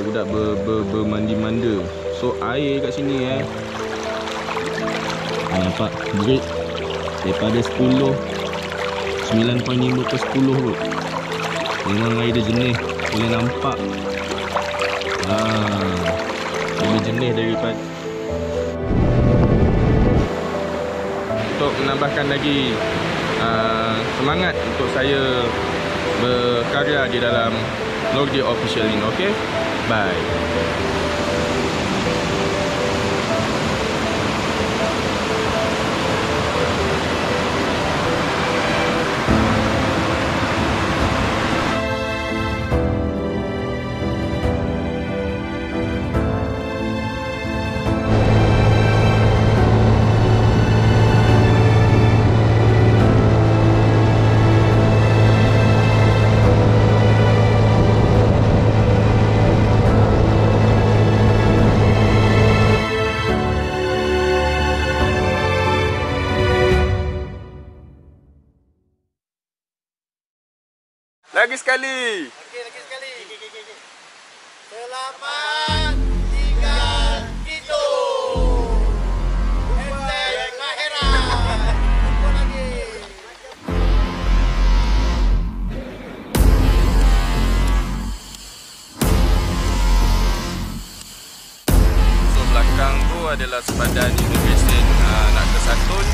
budak bermandi-manda. So air kat sini nampak grade daripada 10 9.5 ke 10 tu. Memang air dia jernih, boleh nampak. Lebih jernih daripada. Untuk menambahkan lagi semangat untuk saya berkarya di dalam Lordi Official ini. Okay, bye. Lagi sekali. Lagi sekali. Selamat tinggal itu. Hashtag akhirat. Jumpa lagi. So belakang tu adalah sepadan immigration nak ke Satun.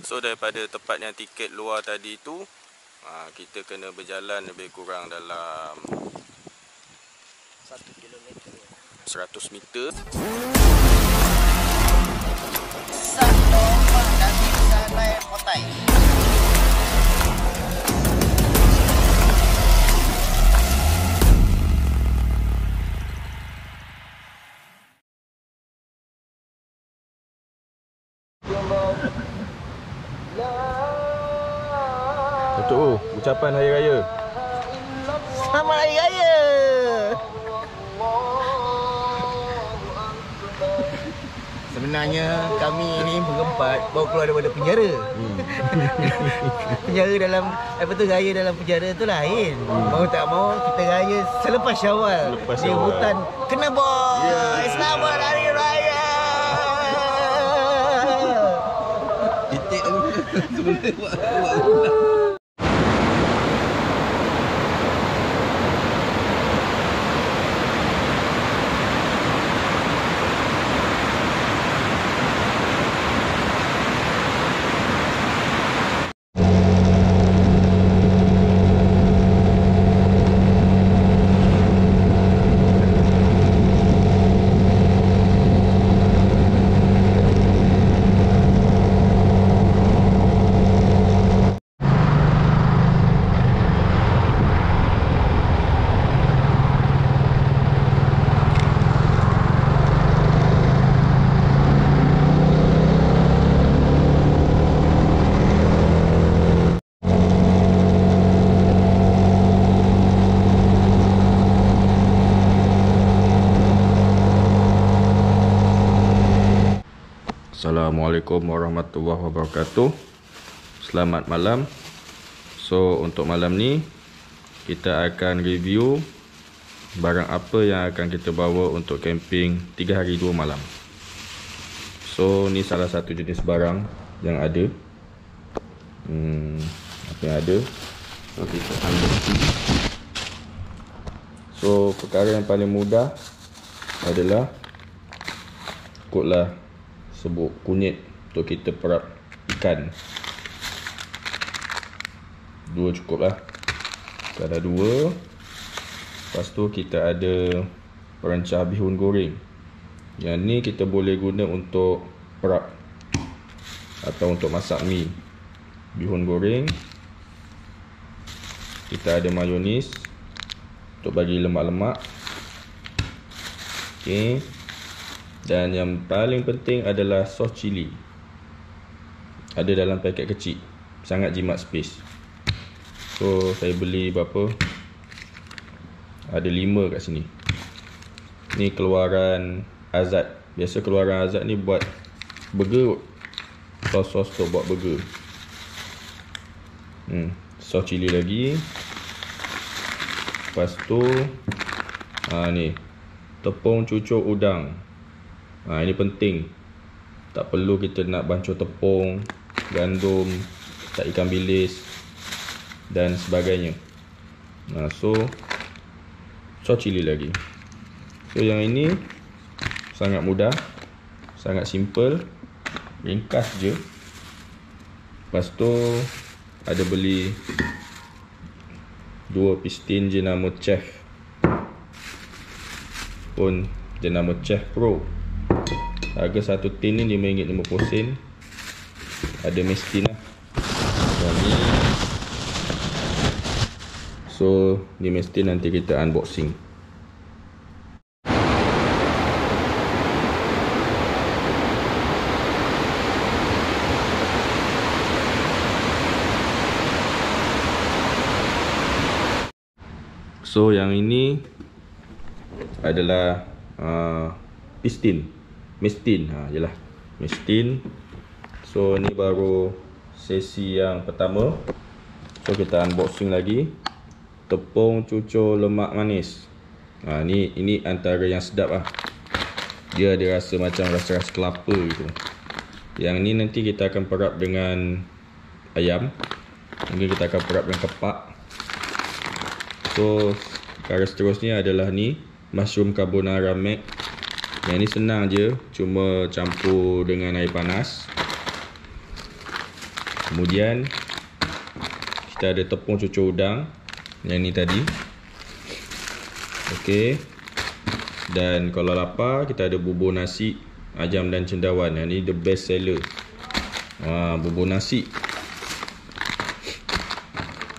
So daripada tempat yang tiket luar tadi tu, kita kena berjalan lebih kurang dalam 1 kilometer. 100 meter. Satu dan bisa naik motai. Betul, ucapan Hari Raya. Selamat Hari Raya. Sebenarnya kami ini berempat baru keluar daripada penjara. Penjara dalam raya dalam penjara tu lain. Mau tak mau kita raya selepas Syawal. Di hutan kena boy. Selamat Hari Raya. Titik sebelum buat. Assalamualaikum warahmatullahi wabarakatuh. Selamat malam. So untuk malam ni kita akan review barang apa yang akan kita bawa untuk camping 3 hari 2 malam. So ni salah satu jenis barang yang ada. Apa yang ada? So kita unboxing. So perkara yang paling mudah adalah ikutlah sebut kunyit untuk kita perap ikan. 2 cukup lah. Kita ada 2. Lepas tu kita ada perancah bihun goreng. Yang ni kita boleh guna untuk perap atau untuk masak mi. Bihun goreng. Kita ada mayonis untuk bagi lemak-lemak. Okay. Dan yang paling penting adalah sos cili. Ada dalam paket kecil. Sangat jimat space. So saya beli berapa? Ada 5 kat sini. Ni keluaran Azad. Biasa keluaran Azad ni buat burger. Sos untuk buat burger. Sos cili lagi. Lepas tu ni tepung cucur udang. Ini penting. Tak perlu kita nak bancuh tepung, gandum, tak ikan bilis dan sebagainya. So sos cili lagi. So yang ini sangat mudah, sangat simple, ringkas je. Lepas tu ada beli 2 pistin jenama Chef, pun jenama Chef Pro. Harga satu tin ni RM5.50. Ada mestin lah. So ni mestin nanti kita unboxing. So yang ini adalah mestin. Yalah, mestin. So ni baru sesi yang pertama. So kita unboxing lagi. Tepung cucur lemak manis. Ini antara yang sedap lah. Dia ada rasa macam rasa-rasa kelapa gitu. Yang ni nanti kita akan perap dengan ayam. Mungkin kita akan perap dengan kepak. So perkara seterusnya adalah ni mushroom carbonara mac. Yang ni senang je, cuma campur dengan air panas. Kemudian kita ada tepung cucur udang, yang ni tadi. Okey. Dan kalau lapar kita ada bubur nasi ajam dan cendawan. Yang ni the best seller. Bubur nasi.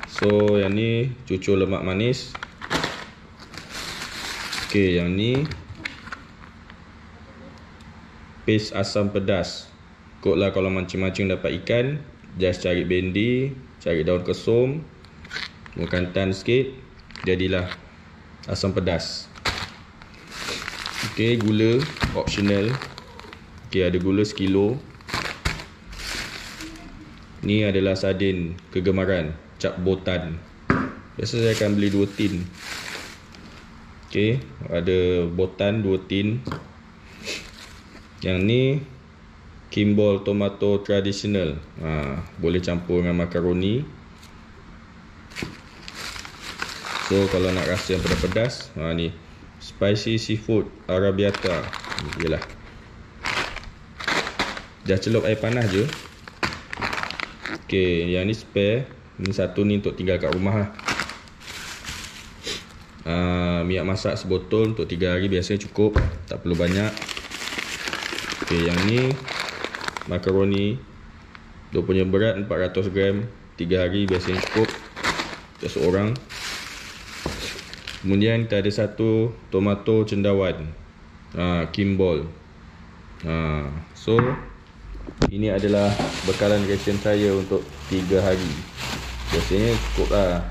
So yang ni cucur lemak manis. Okey, yang ni paste asam pedas. Ikutlah, kalau mancing-mancing dapat ikan, just cari bendi, cari daun kesum, kemudian sikit, jadilah asam pedas. Okey, gula optional. Okey, ada gula sekilo. Ni adalah sardin kegemaran cap botan. Biasa saya akan beli 2 tin. Okey, ada botan 2 tin. Yang ni Kimball tomato traditional. Boleh campur dengan makaroni. So kalau nak rasa yang pedas-pedas, ni spicy seafood arabiata. Yalah. Dah celup air panas je. Okey, yang ni spare. Ni satu ni untuk tinggal kat rumah lah. Minyak masak sebotol untuk 3 hari biasanya cukup, tak perlu banyak. Okey, yang ni makaroni. Dia punya berat 400 gram, 3 hari biasanya cukup untuk seorang. Kemudian kita ada satu tomato cendawan, Kimball. So ini adalah bekalan ration saya untuk 3 hari. Biasanya cukup lah.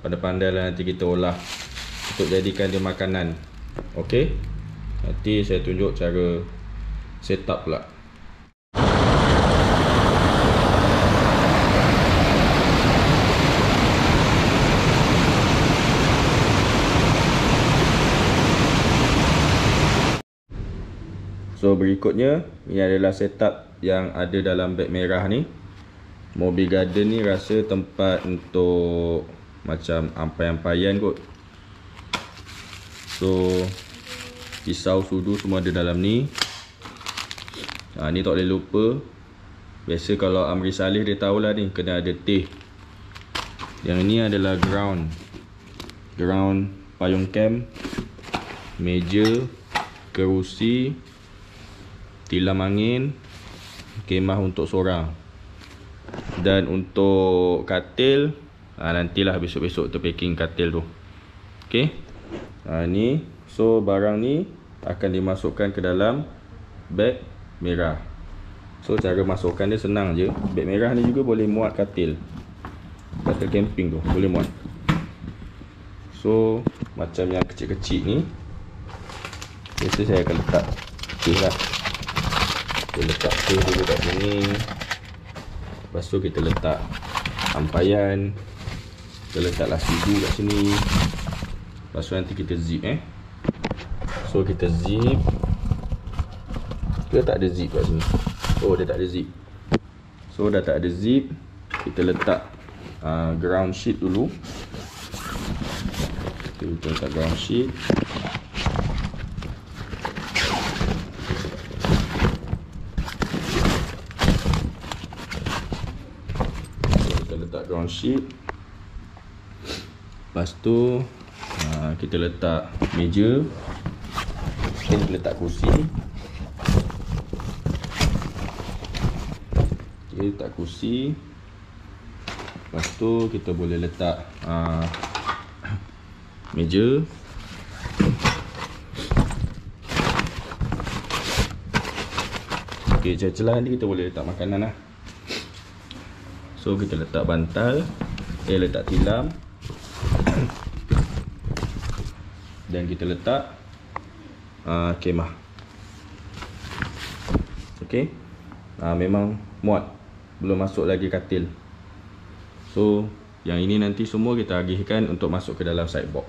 Pandai-pandai lah nanti kita olah untuk jadikan dia makanan. Okey, nanti saya tunjuk cara setup pula. So berikutnya, ini adalah setup yang ada dalam beg merah ni. Mobil garden ni rasa tempat untuk macam ampai-ampaian kot. So pisau, sudu semua ada dalam ni. Ni tak boleh lupa. Biasa kalau Amri Saleh dia tahulah ni, kena ada teh. Yang ni adalah ground payung camp, meja, kerusi, tilam angin, kemah untuk sorang. Dan untuk katil, nantilah besok-besok tu packing katil tu. Okey. Ni, so barang ni akan dimasukkan ke dalam beg merah. So cara masukkan dia senang je. Beg merah ni juga boleh muat katil. katil camping tu boleh muat. So macam yang kecil-kecil ni biasa saya akan letak case lah. Kita letak case dulu kat sini. Lepas tu kita letak ampaian, kita letak lasibu kat sini. Lepas tu nanti kita zip So kita zip. Dia tak ada zip kat sini. Oh, dia tak ada zip. So dah tak ada zip, kita letak ground sheet dulu. Kita letak ground sheet. Kita letak ground sheet. Lepas tu kita letak meja. Kita letak kursi. Kita letak kursi. Lepas tu kita boleh letak meja. Okay, celah-celah ni kita boleh letak makanan lah. So kita letak bantal, letak tilam. Dan kita letak kemah. Okay, memang muat, belum masuk lagi katil. So yang ini nanti semua kita agihkan untuk masuk ke dalam sidebox.